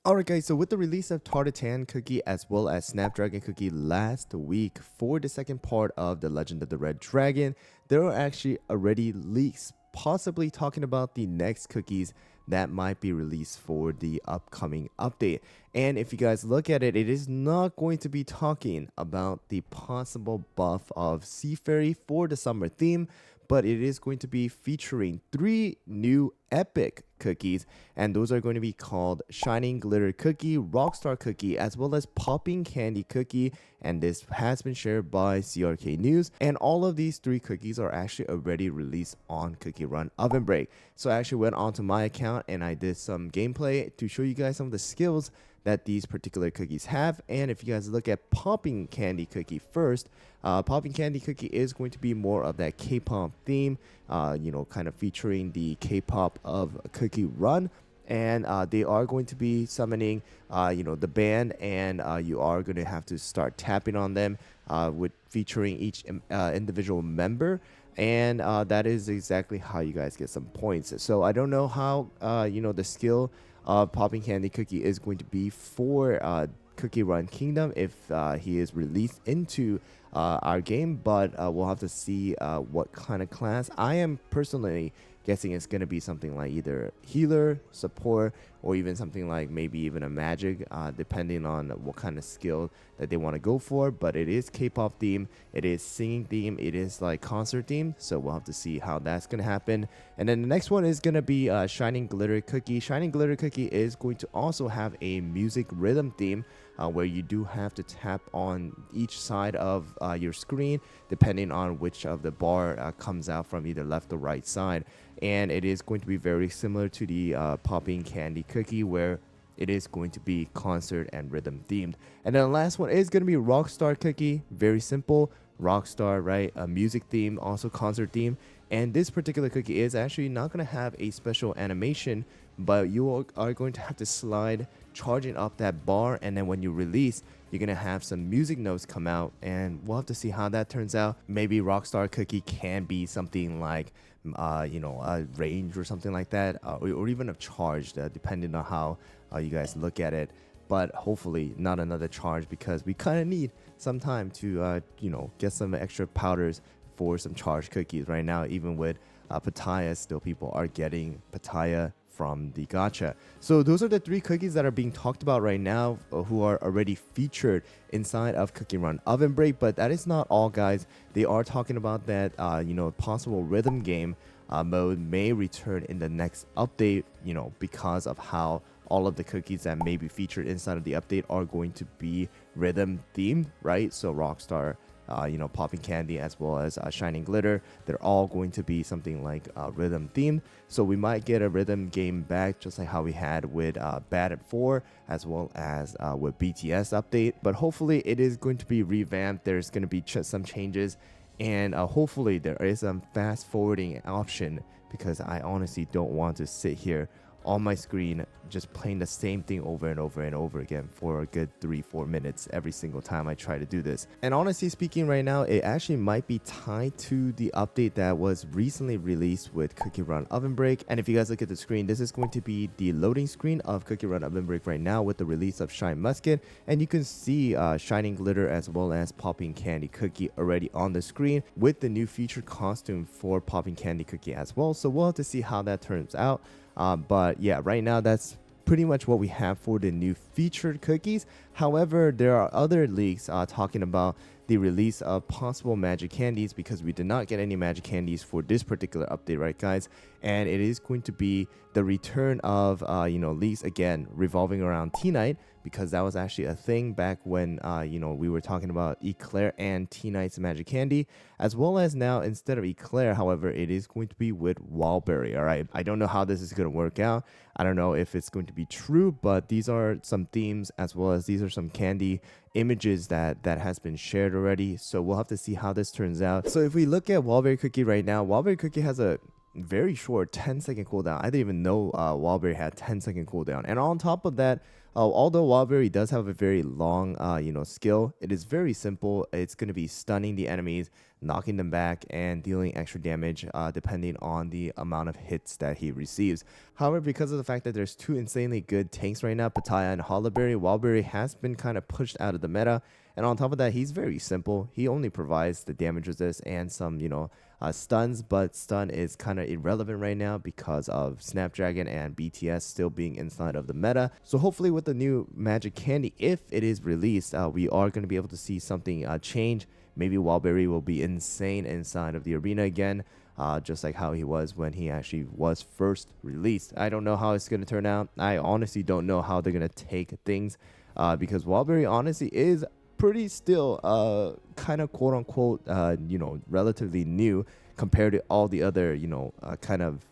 Alright guys, so with the release of Tartatan Cookie as well as Snapdragon Cookie last week for the second part of The Legend of the Red Dragon, there are actually already leaks possibly talking about the next cookies that might be released for the upcoming update. And if you guys look at it, it is not going to be talking about the possible buff of Seaferry for the summer theme, but it is going to be featuring 3 new epic cookies, and those are going to be called Shining Glitter Cookie, Rockstar Cookie, as well as Popping Candy Cookie, and this has been shared by CRK News. And all of these 3 cookies are actually already released on Cookie Run Oven Break. So I actually went onto my account and I did some gameplay to show you guys some of the skills that these particular cookies have. And if you guys look at Popping Candy Cookie first, Popping Candy Cookie is going to be more of that K-pop theme, kind of featuring the K-pop of Cookie Run. And they are going to be summoning, the band, and you are going to have to start tapping on them with featuring each individual member. And that is exactly how you guys get some points. So I don't know how, the skill Popping Candy Cookie is going to be for Cookie Run Kingdom if he is released into our game, but we'll have to see what kind of class. I am personally guessing it's going to be something like either healer, support, or even something like maybe even a magic, depending on what kind of skill that they want to go for. But it is K-pop theme, it is singing theme, it is like concert theme, so we'll have to see how that's going to happen. And then the next one is going to be Shining Glitter Cookie. Shining Glitter Cookie is going to also have a music rhythm theme, where you do have to tap on each side of your screen depending on which of the bar comes out from either left or right side. And it is going to be very similar to the Popping Candy Cookie, where it is going to be concert and rhythm themed. And then the last one is going to be Rockstar Cookie. Very simple, Rockstar, right? A music theme, also concert theme. And this particular cookie is actually not going to have a special animation, but you are going to have to slide charging up that bar, and then when you release, you're gonna have some music notes come out, and we'll have to see how that turns out. Maybe Rockstar Cookie can be something like a range or something like that, or even a charge, depending on how you guys look at it. But hopefully not another charge, because we kind of need some time to get some extra powders for some charged cookies. Right now, even with Pattaya, still people are getting Pattaya from the gacha. So those are the 3 cookies that are being talked about right now, who are already featured inside of Cookie Run Oven Break. But that is not all, guys. They are talking about that possible rhythm game mode may return in the next update, because of how all of the cookies that may be featured inside of the update are going to be rhythm themed, right? So Rockstar, Popping Candy, as well as Shining Glitter, they're all going to be something like rhythm themed. So we might get a rhythm game back, just like how we had with BAD4, as well as with BTS update. But hopefully it is going to be revamped. There's going to be some changes, and hopefully there is some fast forwarding option, because I honestly don't want to sit here on my screen just playing the same thing over and over and over again for a good 3-4 minutes every single time I try to do this. And honestly speaking, right now it actually might be tied to the update that was recently released with Cookie Run Oven Break. And if you guys look at the screen, this is going to be the loading screen of Cookie Run Oven Break right now with the release of Shine Musket, and you can see Shining Glitter as well as Popping Candy Cookie already on the screen with the new featured costume for Popping Candy Cookie as well. So we'll have to see how that turns out. But yeah, right now that's pretty much what we have for the new featured cookies. However, there are other leaks talking about the release of possible magic candies, because we did not get any magic candies for this particular update, right guys? And it is going to be the return of leaks again revolving around T-Night, because that was actually a thing back when we were talking about Eclair and T-Night's magic candy, as well as now instead of Eclair, however, it is going to be with Wildberry. All right, I don't know how this is going to work out. I don't know if it's going to be true, but these are some themes, as well as these are some candy images that has been shared already. So we'll have to see how this turns out. So if we look at Wildberry Cookie right now, Wildberry Cookie has a very short 10-second cooldown. I didn't even know Wildberry had 10-second cooldown. And on top of that, although Wildberry does have a very long, skill, it is very simple. It's going to be stunning the enemies, knocking them back, and dealing extra damage depending on the amount of hits that he receives. However, because of the fact that there's two insanely good tanks right now, Pattaya and Hollowberry, Wildberry has been kind of pushed out of the meta. And on top of that, he's very simple. He only provides the damage resist and some, stuns, but stun is kind of irrelevant right now because of Snapdragon and BTS still being inside of the meta. So hopefully with the new Magic Candy, if it is released, we are going to be able to see something change. Maybe Wildberry will be insane inside of the arena again, just like how he was when he actually was first released. I don't know how it's going to turn out. I honestly don't know how they're going to take things because Wildberry honestly is pretty still kind of quote unquote relatively new compared to all the other kind of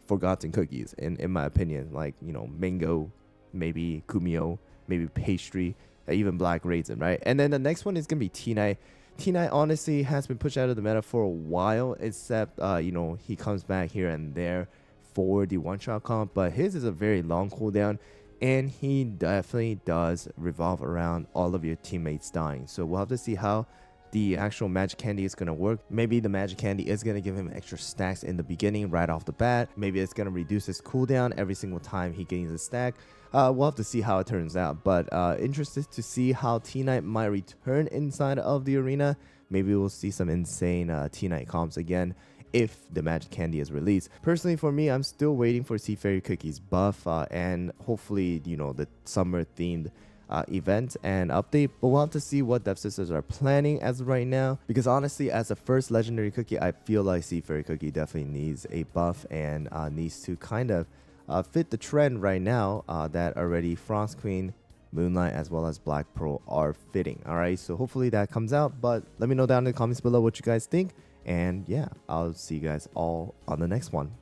forgotten cookies in my opinion, like mango, maybe kumio, maybe pastry, even black raisin, right? And then the next one is gonna be T9. T9 honestly has been pushed out of the meta for a while, except he comes back here and there for the one-shot comp, but his is a very long cooldown. And he definitely does revolve around all of your teammates dying. So we'll have to see how the actual Magic Candy is going to work. Maybe the Magic Candy is going to give him extra stacks in the beginning right off the bat. Maybe it's going to reduce his cooldown every single time he gains a stack. We'll have to see how it turns out. But interested to see how T-Knight might return inside of the arena. Maybe we'll see some insane T-Knight comps again if the Magic Candy is released. Personally, for me, I'm still waiting for Sea Fairy Cookies buff and hopefully, the summer themed event and update. But we'll have to see what Dev Sisters are planning as of right now. Because honestly, as a first legendary cookie, I feel like Sea Fairy Cookie definitely needs a buff and needs to kind of fit the trend right now that already Frost Queen, Moonlight, as well as Black Pearl are fitting. All right, so hopefully that comes out. But let me know down in the comments below what you guys think. And yeah, I'll see you guys all on the next one.